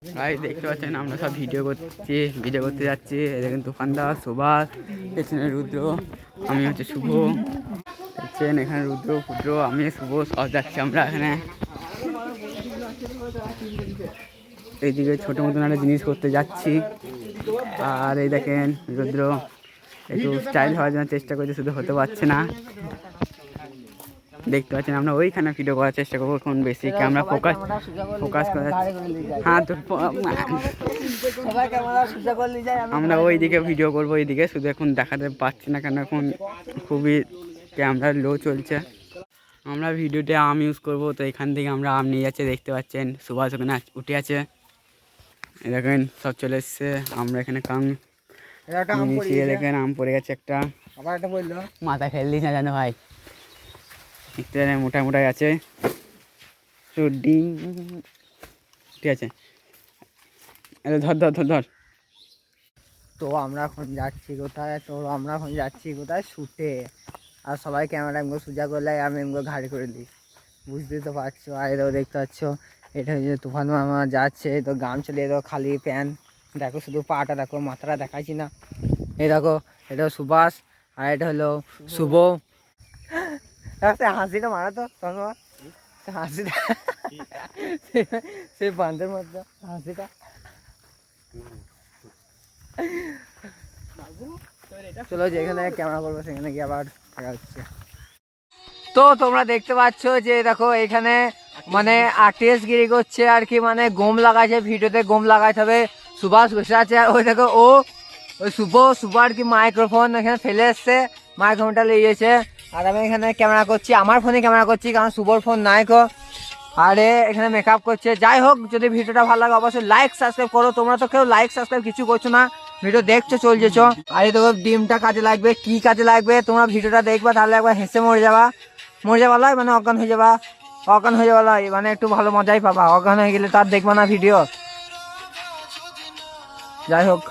ভাই দেখতে পাচ্ছেন আমরা সব ভিডিও করতে যাচ্ছি। দেখেন দোকানদার সুভাষ, পেছনে রুদ্র, আমি হচ্ছে শুভ, দেখছেন এখানে রুদ্র পুদ্র, আমি শুভ সব যাচ্ছি আমরা এখানে। এইদিকে ছোটো মতন একটা জিনিস করতে যাচ্ছি। আর এই দেখেন রুদ্র একটু স্টাইল হওয়ার জন্য চেষ্টা করছে, শুধু হতে পারছে না। দেখতে পাচ্ছেন আমরা ওইখানে ভিডিও করার চেষ্টা করবো, কোন বেশি ক্যামেরা ফোকাস করা। হ্যাঁ তো আমরা ওই দিকে ভিডিও করবো, এইদিকে শুধু এখন দেখাতে পাচ্ছি না কেন, এখন খুবই ক্যামেরা লো চলছে। আমরা ভিডিওতে আম ইউজ করবো, তো এখান থেকে আমরা আম নিয়ে যাচ্ছি। দেখতে পাচ্ছেন সুভাষ ওখানে উঠে আছে, দেখেন সব চলে এসছে। আমরা এখানে কাম নিয়েছি, দেখেন আম পড়ে গেছে একটা, মাথা খেলে দিস না জানো ভাই। দেখতে মোটা মোটাই আছে, ডিম ঠিক আছে। ধর ধর ধর ধর। তো আমরা এখন যাচ্ছি কোথায় শুটে। আর সবাই ক্যামেরা এমগো সোজা করলে আমি এমগো ঘাড়ি করে দিই, বুঝতেই তো পারছো। আর এটাও দেখতে পাচ্ছ, এটা হচ্ছে তুফান মামা যাচ্ছে, তো গামছা দিয়ে তো খালি প্যান্ট, দেখো শুধু পাটা দেখো, মাথাটা দেখাচ্ছি না। এই দেখো এটা সুভাষ, আর এটা হলো শুভ। হাসিটা মারা তো তোমার, হাসিটা সেই বান্ধের মধ্যে হাসিটা। চলো যেখানে ক্যামেরা করবো সেখানে গিয়ে আবার দেখা হচ্ছে। তো তোমরা দেখতে পাচ্ছ যে দেখো এখানে মানে আর্টিস্ট গিরি করছে আর কি, মানে গম লাগাইছে, ভিডিওতে গম লাগাইতে হবে। সুভাষ বসে আছে, আর ওই দেখো ওই শুভ আর কি মাইক্রোফোন এখানে ফেলে এসছে, মাইক্রোফোনটা লিয়েছে। আর আমি এখানে ক্যামেরা করছি, আমার ফোনে ক্যামেরা করছি, কারণ শুভর ফোন নাই কো। আরে এখানে মেকআপ করছে। যাই হোক, যদি ভিডিওটা ভালো লাগে অবশ্যই লাইক সাবস্ক্রাইব করো। তোমরা তো কেউ লাইক সাবস্ক্রাইব কিছু করছো না, ভিডিও দেখছো চলছেছো। আর এই দেখো ডিমটা কাজে লাগবে, কি কাজে লাগবে তোমরা ভিডিওটা দেখবা, তাহলে একবার হেসে মরে যাবা লয়, মানে অজ্ঞান হয়ে যাবা লয়, মানে একটু ভালো মজাই পাবা। অজ্ঞান হয়ে গেলে তার দেখবা না ভিডিও। যাই হোক।